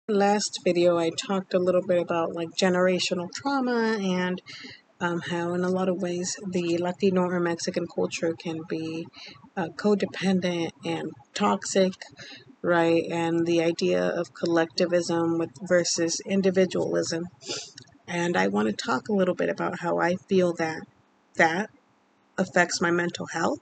Last video I talked a little bit about like generational trauma and how in a lot of ways the Latino or Mexican culture can be codependent and toxic, right? And the idea of collectivism versus individualism. And I want to talk a little bit about how I feel that affects my mental health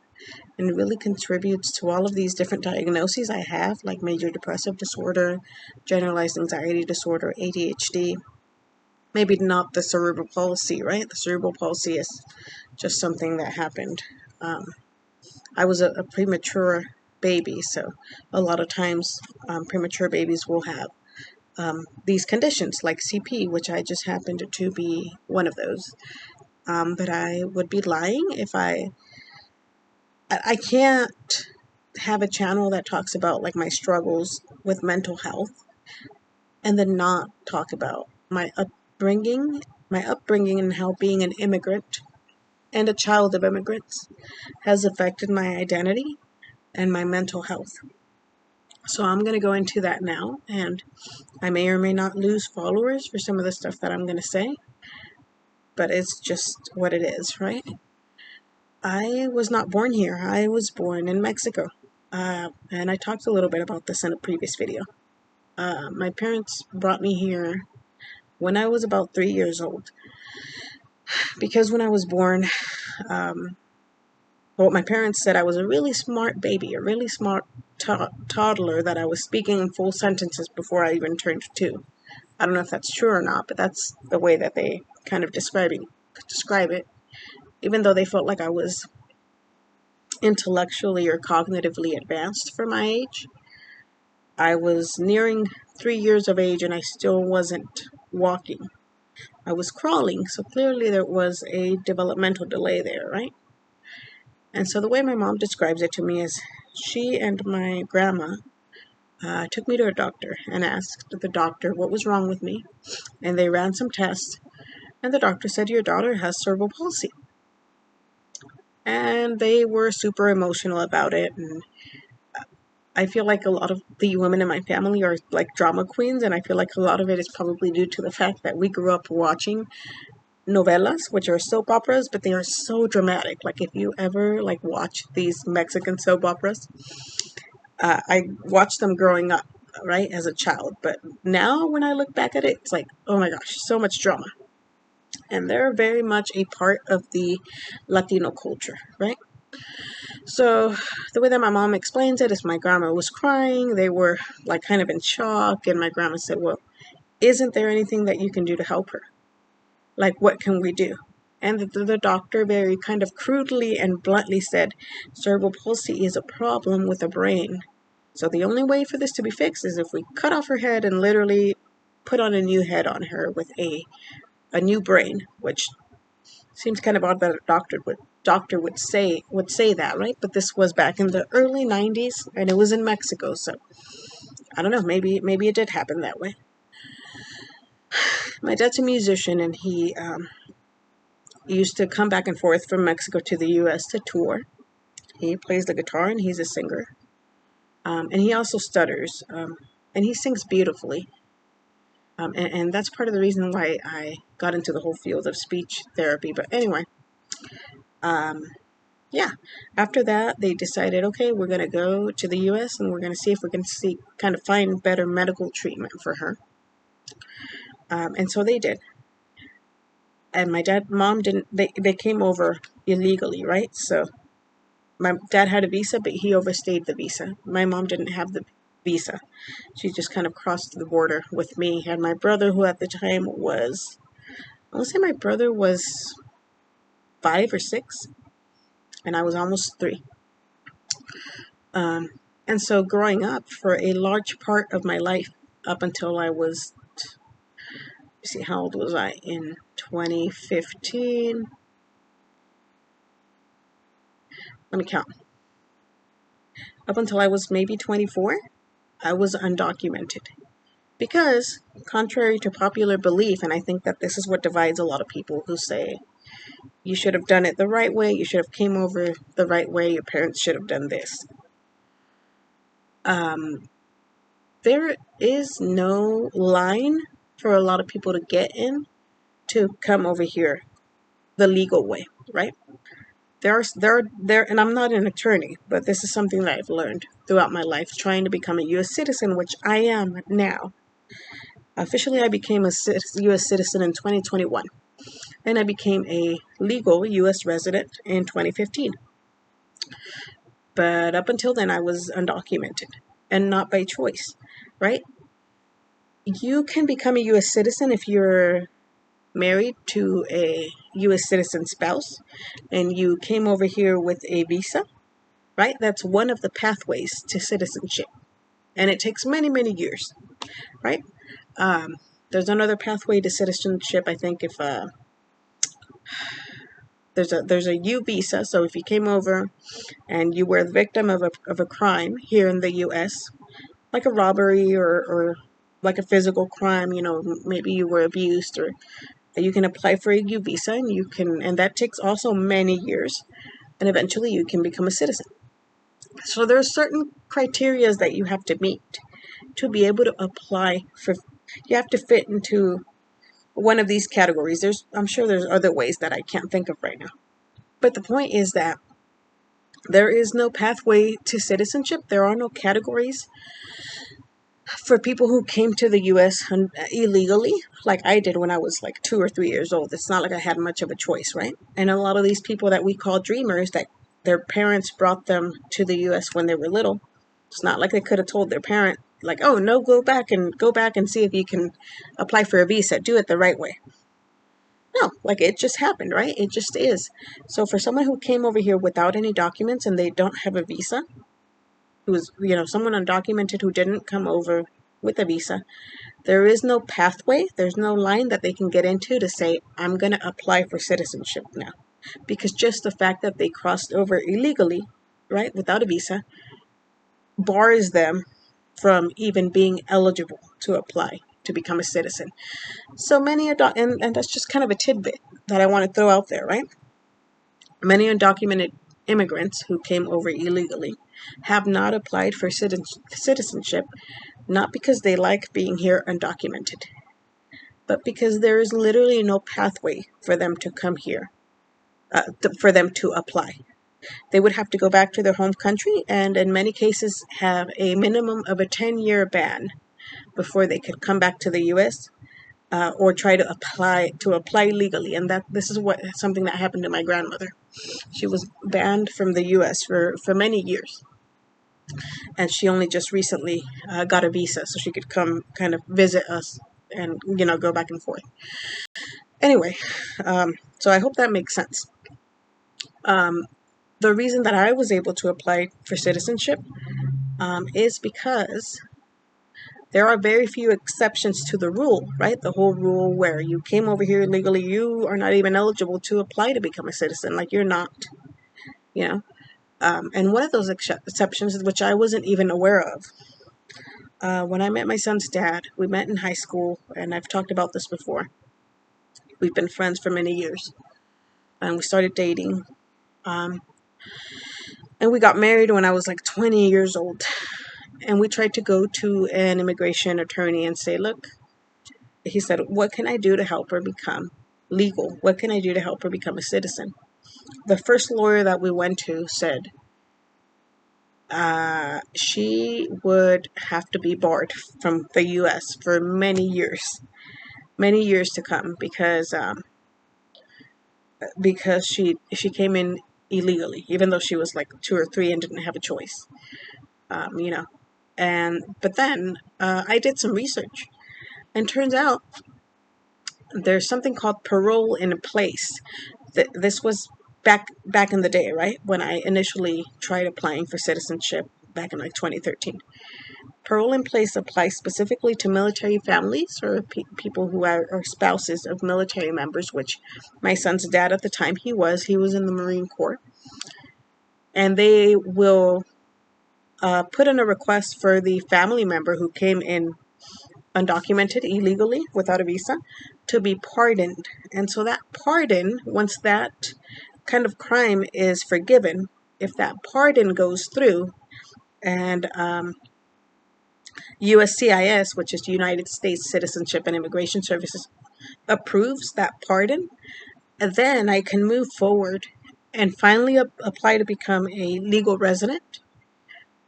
and really contributes to all of these different diagnoses I have, like major depressive disorder, generalized anxiety disorder, ADHD. Maybe not the cerebral palsy, right? The cerebral palsy is just something that happened. Um, I was a premature baby, so a lot of times premature babies will have these conditions like CP, which I just happened to be one of those. But I would be lying if I can't have a channel that talks about like my struggles with mental health and then not talk about my upbringing and how being an immigrant and a child of immigrants has affected my identity and my mental health. So I'm going to go into that now, and I may or may not lose followers for some of the stuff that I'm going to say, but it's just what it is, right? I was not born here. I was born in Mexico. And I talked a little bit about this in a previous video. My parents brought me here when I was about 3 years old. Because when I was born, um, my parents said I was a really smart baby, a really smart toddler, that I was speaking in full sentences before I even turned 2. I don't know if that's true or not, but that's the way that they kind of describe it. Even though they felt like I was intellectually or cognitively advanced for my age, I was nearing 3 years of age and I still wasn't walking. I was crawling, so clearly there was a developmental delay there, right? And so the way my mom describes it to me is she and my grandma took me to a doctor and asked the doctor what was wrong with me. And they ran some tests, and the doctor said, "Your daughter has cerebral palsy." And they were super emotional about it. And I feel like a lot of the women in my family are like drama queens, and I feel like a lot of it is probably due to the fact that we grew up watching novelas, which are soap operas, but they are so dramatic. Like if you ever like watch these Mexican soap operas, I watched them growing up, right, as a child. But now when I look back at it, it's like, oh my gosh, so much drama. And they're very much a part of the Latino culture, right? So the way that my mom explains it is my grandma was crying. They were like kind of in shock. And my grandma said, "Well, isn't there anything that you can do to help her? Like, what can we do?" And the doctor very kind of crudely and bluntly said, "Cerebral palsy is a problem with the brain. So the only way for this to be fixed is if we cut off her head and literally put on a new head on her with a new brain," which seems kind of odd that a doctor would say that, right? But this was back in the early 90s and it was in Mexico, so I don't know, maybe it did happen that way. My dad's a musician, and he used to come back and forth from Mexico to the US to tour. He plays the guitar and he's a singer. And he also stutters, and he sings beautifully. And that's part of the reason why I got into the whole field of speech therapy. But anyway, um, yeah, after that, they decided, okay, we're going to go to the US and we're going to see if we can kind of find better medical treatment for her. And so they did. And mom didn't, they came over illegally, right? So my dad had a visa, but he overstayed the visa. My mom didn't have the visa. She just kind of crossed the border with me and my brother, who at the time was, I want to say my brother was 5 or 6, and I was almost 3. Um, and so growing up for a large part of my life, up until I was, see, how old was I in 2015? Let me count. Up until I was maybe 24, I was undocumented. Because, contrary to popular belief, and I think that this is what divides a lot of people who say, you should have done it the right way, you should have came over the right way, your parents should have done this. Um, there is no line for a lot of people to get in to come over here the legal way, right? There, and I'm not an attorney, but this is something that I've learned throughout my life, trying to become a U.S. citizen, which I am now. Officially, I became a U.S. citizen in 2021, and I became a legal U.S. resident in 2015. But up until then, I was undocumented, and not by choice, right? You can become a U.S. citizen if you're married to a U.S. citizen spouse and you came over here with a visa, right? That's one of the pathways to citizenship. And it takes many, many years, right? There's another pathway to citizenship. I think if there's a U visa. So if you came over and you were the victim of a crime here in the U.S., like a robbery or like a physical crime, maybe you were abused, or you can apply for a U visa, and that takes also many years, and eventually you can become a citizen. So there are certain criterias that you have to meet to be able to apply for. You have to fit into one of these categories. I'm sure there's other ways that I can't think of right now. But the point is that there is no pathway to citizenship. There are no categories for people who came to the U.S. illegally, like I did when I was like 2 or 3 years old. It's not like I had much of a choice, right? And a lot of these people that we call dreamers, that their parents brought them to the U.S. when they were little, it's not like they could have told their parent, like, oh, no, go back and see if you can apply for a visa. Do it the right way. No, like it just happened, right? It just is. So for someone who came over here without any documents and they don't have a visa, who's, someone undocumented who didn't come over with a visa, there is no pathway, there's no line that they can get into to say, I'm going to apply for citizenship now. Because just the fact that they crossed over illegally, right, without a visa, bars them from even being eligible to apply to become a citizen. So many, and that's just kind of a tidbit that I want to throw out there, right? Many undocumented immigrants who came over illegally have not applied for citizenship, not because they like being here undocumented, but because there is literally no pathway for them to come here, for them to apply. They would have to go back to their home country and in many cases have a minimum of a 10-year ban before they could come back to the U.S. Or try to apply legally. And that this is something that happened to my grandmother. She was banned from the U.S. for many years. And she only just recently got a visa so she could come kind of visit us and, go back and forth. Anyway, so I hope that makes sense. The reason that I was able to apply for citizenship is because there are very few exceptions to the rule, right? The whole rule where you came over here illegally, you are not even eligible to apply to become a citizen. Like you're not, you know. And one of those exceptions, which I wasn't even aware of, when I met my son's dad, we met in high school, and I've talked about this before. We've been friends for many years, and we started dating. And we got married when I was like 20 years old. And we tried to go to an immigration attorney and say, look, he said, what can I do to help her become legal? What can I do to help her become a citizen? The first lawyer that we went to said she would have to be barred from the U.S. for many years to come because she came in illegally, even though she was like 2 or 3 and didn't have a choice, But then I did some research, and turns out there's something called parole in place. This was back in the day, right? When I initially tried applying for citizenship back in like 2013. Parole in place applies specifically to military families or people who are spouses of military members, which my son's dad at the time, he was in the Marine Corps. And they will put in a request for the family member who came in undocumented, illegally, without a visa, to be pardoned. And so that pardon, once that kind of crime is forgiven, if that pardon goes through and USCIS, which is United States Citizenship and Immigration Services, approves that pardon, and then I can move forward and finally apply to become a legal resident,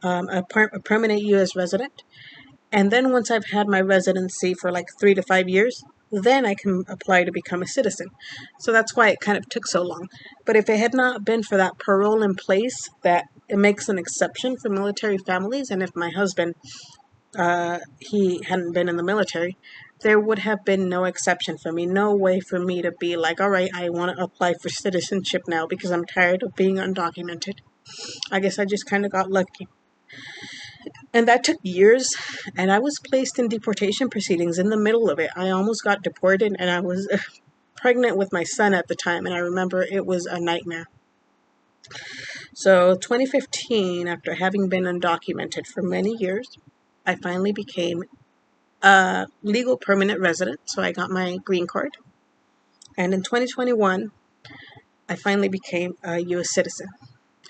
a permanent U.S. resident. And then once I've had my residency for like 3 to 5 years, then I can apply to become a citizen. So that's why it kind of took so long. But if it had not been for that parole in place, that it makes an exception for military families, and if my husband, he hadn't been in the military, there would have been no exception for me. No way for me to be like, all right, I want to apply for citizenship now because I'm tired of being undocumented. I guess I just kind of got lucky. And that took years, and I was placed in deportation proceedings in the middle of it. I almost got deported, and I was pregnant with my son at the time, and I remember it was a nightmare. So 2015, after having been undocumented for many years, I finally became a legal permanent resident, so I got my green card. And in 2021, I finally became a U.S. citizen.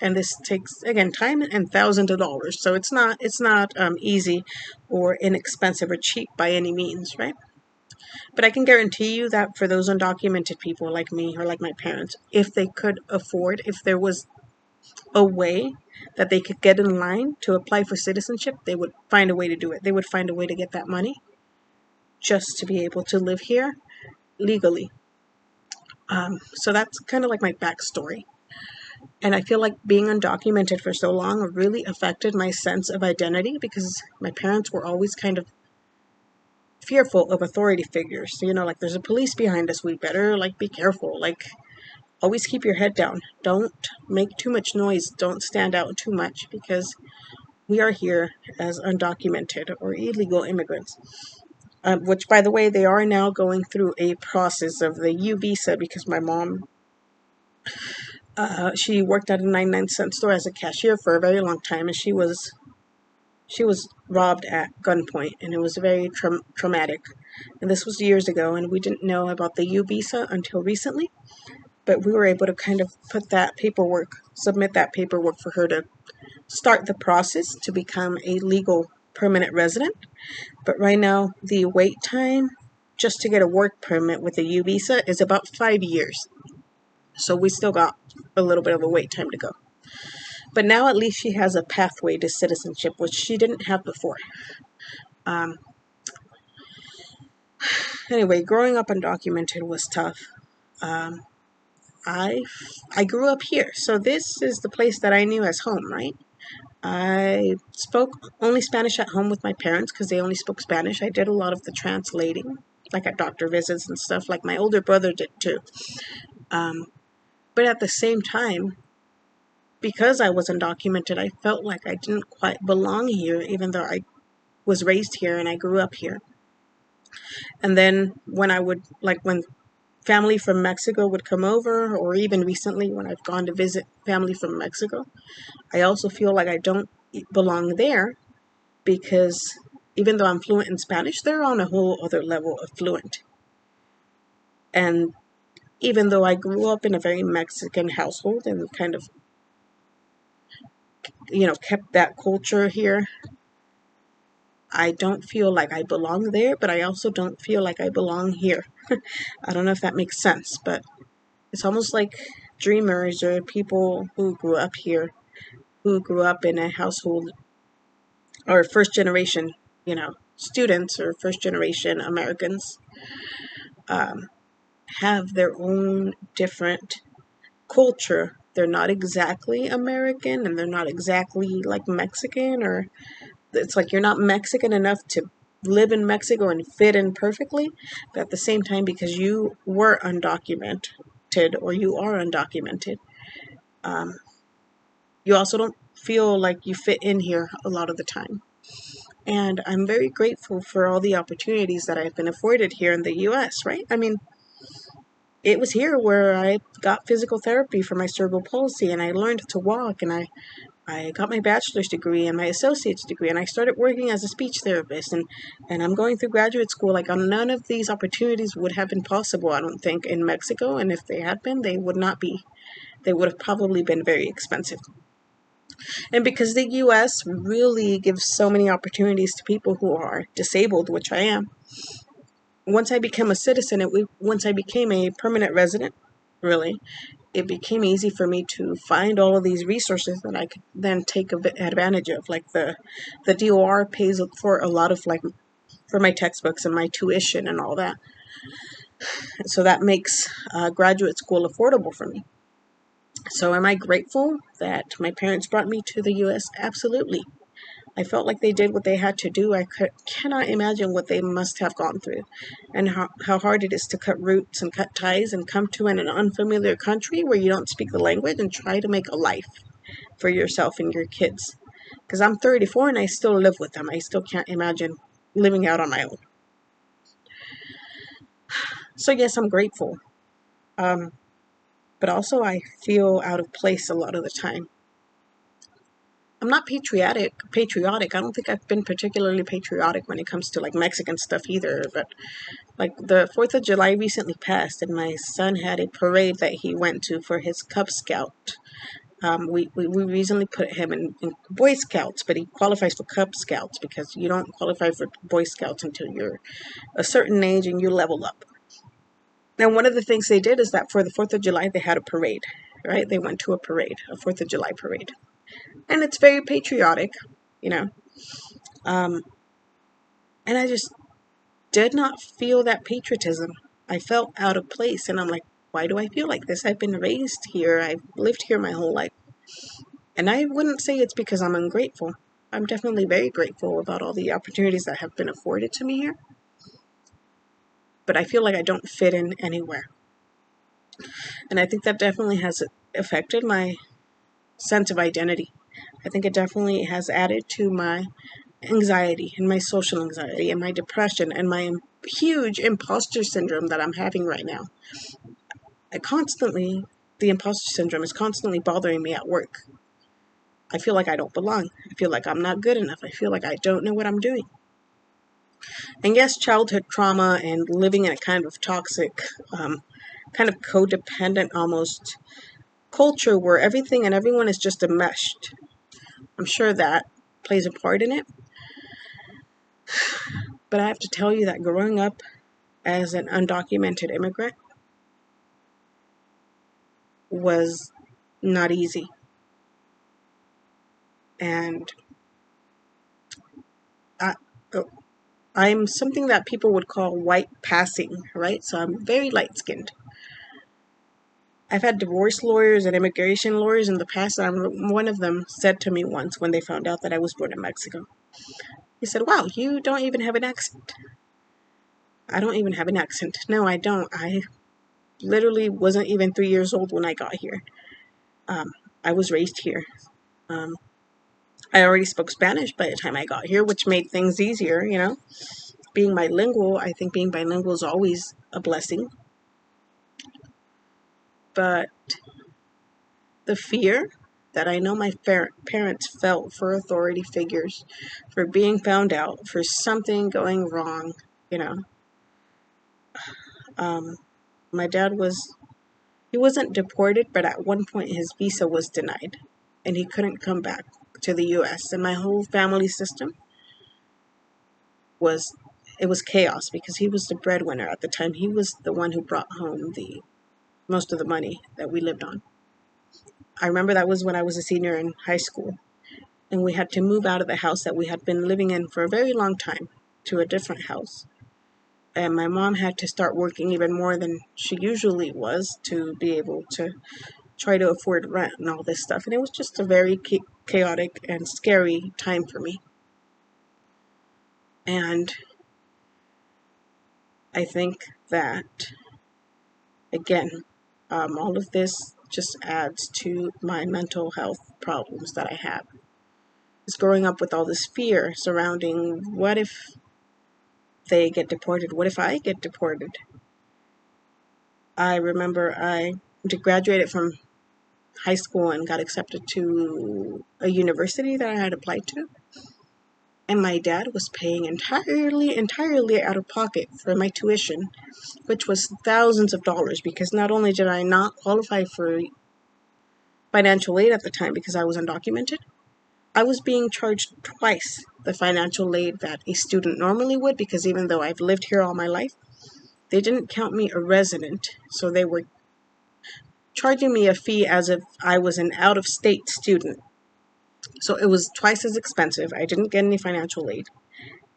And this takes, again, time and thousands of dollars. So it's not easy or inexpensive or cheap by any means, right? But I can guarantee you that for those undocumented people like me or like my parents, if they could afford, if there was a way that they could get in line to apply for citizenship, they would find a way to do it. They would find a way to get that money just to be able to live here legally. So that's kind of like my backstory. And I feel like being undocumented for so long really affected my sense of identity because my parents were always kind of fearful of authority figures. So, like there's a police behind us. We better be careful. Always keep your head down. Don't make too much noise. Don't stand out too much because we are here as undocumented or illegal immigrants. Which, by the way, they are now going through a process of the U visa because my mom, she worked at a 99-cent store as a cashier for a very long time, and she was robbed at gunpoint, and it was very traumatic. And this was years ago, and we didn't know about the U visa until recently, but we were able to kind of submit that paperwork for her to start the process to become a legal permanent resident. But right now, the wait time just to get a work permit with a U visa is about 5 years. So we still got a little bit of a wait time to go. But now at least she has a pathway to citizenship, which she didn't have before. Anyway, growing up undocumented was tough. I grew up here, so this is the place that I knew as home, right? I spoke only Spanish at home with my parents because they only spoke Spanish. I did a lot of the translating, like at doctor visits and stuff, like my older brother did too. But at the same time, because I was undocumented, I felt like I didn't quite belong here, even though I was raised here and I grew up here. And then when when family from Mexico would come over, or even recently when I've gone to visit family from Mexico, I also feel like I don't belong there because even though I'm fluent in Spanish, they're on a whole other level of fluent. And even though I grew up in a very Mexican household and kind of, kept that culture here, I don't feel like I belong there, but I also don't feel like I belong here. I don't know if that makes sense, but it's almost like dreamers or people who grew up here, who grew up in a household or first generation, students or first generation Americans, have their own different culture. They're not exactly American and they're not exactly like Mexican, or it's like you're not Mexican enough to live in Mexico and fit in perfectly, but at the same time, because you were undocumented or you are undocumented, you also don't feel like you fit in here a lot of the time. And I'm very grateful for all the opportunities that I've been afforded here in the U.S., right? I mean, it was here where I got physical therapy for my cerebral palsy, and I learned to walk, and I got my bachelor's degree and my associate's degree, and I started working as a speech therapist, and I'm going through graduate school. None of these opportunities would have been possible, I don't think, in Mexico, and if they had been, they would not be. They would have probably been very expensive. And because the US really gives so many opportunities to people who are disabled, which I am, once I became a citizen, once I became a permanent resident, really, it became easy for me to find all of these resources that I could then take advantage of. Like the DOR pays for a lot of, like, for my textbooks and my tuition and all that. So that makes graduate school affordable for me. So am I grateful that my parents brought me to the U.S.? Absolutely. I felt like they did what they had to do. Cannot imagine what they must have gone through, and how hard it is to cut roots and cut ties and come to an unfamiliar country where you don't speak the language and try to make a life for yourself and your kids. Because I'm 34 and I still live with them. I still can't imagine living out on my own. So yes, I'm grateful. But also I feel out of place a lot of the time. I'm not patriotic. I don't think I've been particularly patriotic when it comes to, like, Mexican stuff either. But, like, the 4th of July recently passed, and my son had a parade that he went to for his Cub Scout. We recently put him in Boy Scouts, but he qualifies for Cub Scouts because you don't qualify for Boy Scouts until you're a certain age and you level up. Now, one of the things they did is that for the 4th of July, they had a parade, right? They went to a parade, a 4th of July parade. And it's very patriotic, you know. And I just did not feel that patriotism. I felt out of place, and I'm like, why do I feel like this? I've been raised here. I've lived here my whole life. And I wouldn't say it's because I'm ungrateful. I'm definitely very grateful about all the opportunities that have been afforded to me here. But I feel like I don't fit in anywhere. And I think that definitely has affected my sense of identity. I think it definitely has added to my anxiety and my social anxiety and my depression and my huge imposter syndrome that I'm having right now. The imposter syndrome is constantly bothering me at work. I feel like I don't belong. I feel like I'm not good enough. I feel like I don't know what I'm doing. And yes, childhood trauma and living in a kind of toxic, kind of codependent almost culture where everything and everyone is just enmeshed. I'm sure that plays a part in it. But I have to tell you that growing up as an undocumented immigrant was not easy. And I'm something that people would call white passing, right? So I'm very light skinned. I've had divorce lawyers and immigration lawyers in the past, and one of them said to me once when they found out that I was born in Mexico, he said, "Wow, you don't even have an accent." I don't even have an accent. No, I don't. I literally wasn't even 3 years old when I got here. I was raised here. I already spoke Spanish by the time I got here, which made things easier, you know. Being bilingual, I think being bilingual is always a blessing. But the fear that I know my parents felt for authority figures, for being found out, for something going wrong, you know. My dad he wasn't deported, but at one point his visa was denied and he couldn't come back to the US. And my whole family system was chaos because he was the breadwinner at the time. He was the one who brought home most of the money that we lived on. I remember that was when I was a senior in high school, and we had to move out of the house that we had been living in for a very long time to a different house. And my mom had to start working even more than she usually was to be able to try to afford rent and all this stuff. And it was just a very chaotic and scary time for me. And I think that, again, all of this just adds to my mental health problems that I have. It's growing up with all this fear surrounding, what if they get deported? What if I get deported? I remember I graduated from high school and got accepted to a university that I had applied to. And my dad was paying entirely out of pocket for my tuition, which was thousands of dollars, because not only did I not qualify for financial aid at the time because I was undocumented, I was being charged twice the financial aid that a student normally would, because even though I've lived here all my life, they didn't count me a resident, so they were charging me a fee as if I was an out-of-state student. So it was twice as expensive. I didn't get any financial aid.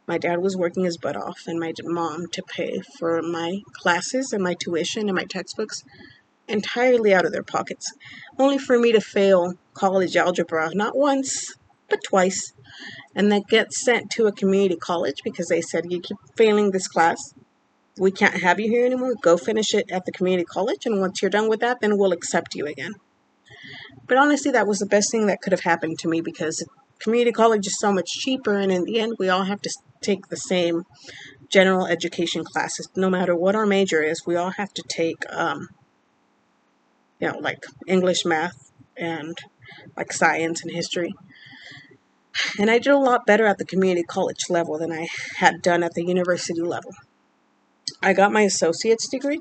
My dad was working his butt off, and my mom to pay for my classes and my tuition and my textbooks entirely out of their pockets, only for me to fail college algebra not once, but twice, and then get sent to a community college because they said, you keep failing this class, we can't have you here anymore. Go finish it at the community college, and once you're done with that, then we'll accept you again. But honestly, that was the best thing that could have happened to me, because community college is so much cheaper, and in the end, we all have to take the same general education classes. No matter what our major is, we all have to take, like English, math, and like science and history. And I did a lot better at the community college level than I had done at the university level. I got my associate's degree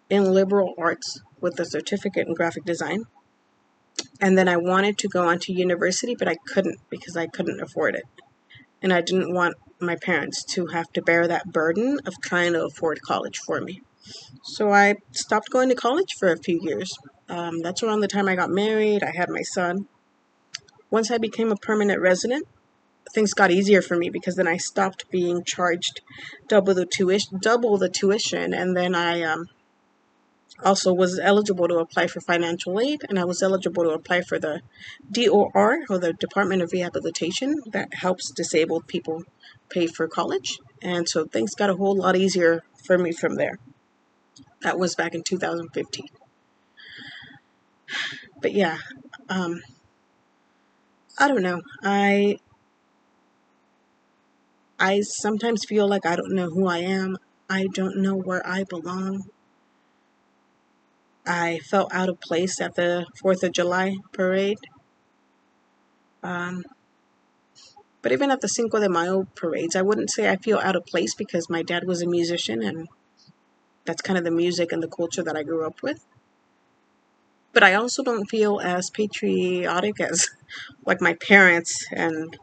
in liberal arts with a certificate in graphic design. And then I wanted to go on to university, but I couldn't because I couldn't afford it. And I didn't want my parents to have to bear that burden of trying to afford college for me. So I stopped going to college for a few years. That's around the time I got married. I had my son. Once I became a permanent resident, things got easier for me because then I stopped being charged double the tuition, and then I also was eligible to apply for financial aid, and I was eligible to apply for the DOR, or the Department of Rehabilitation, that helps disabled people pay for college. And so things got a whole lot easier for me from there. That was back in 2015. But yeah, I don't know. I sometimes feel like I don't know who I am. I don't know where I belong. I felt out of place at the 4th of July parade. But even at the Cinco de Mayo parades, I wouldn't say I feel out of place because my dad was a musician, and that's kind of the music and the culture that I grew up with. But I also don't feel as patriotic as like my parents and,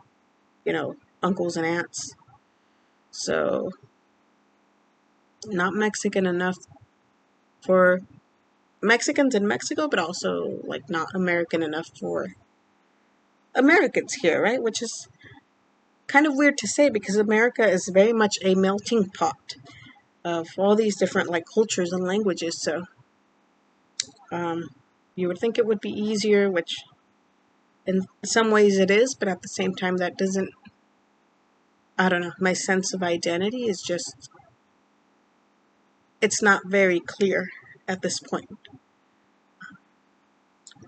uncles and aunts. So, not Mexican enough for Mexicans in Mexico, but also like not American enough for Americans here, right? Which is kind of weird to say because America is very much a melting pot of all these different like cultures and languages. So um, you would think it would be easier, which in some ways it is, but at the same time that doesn't. I don't know. My sense of identity is just, it's not very clear at this point.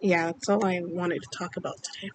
Yeah, that's all I wanted to talk about today.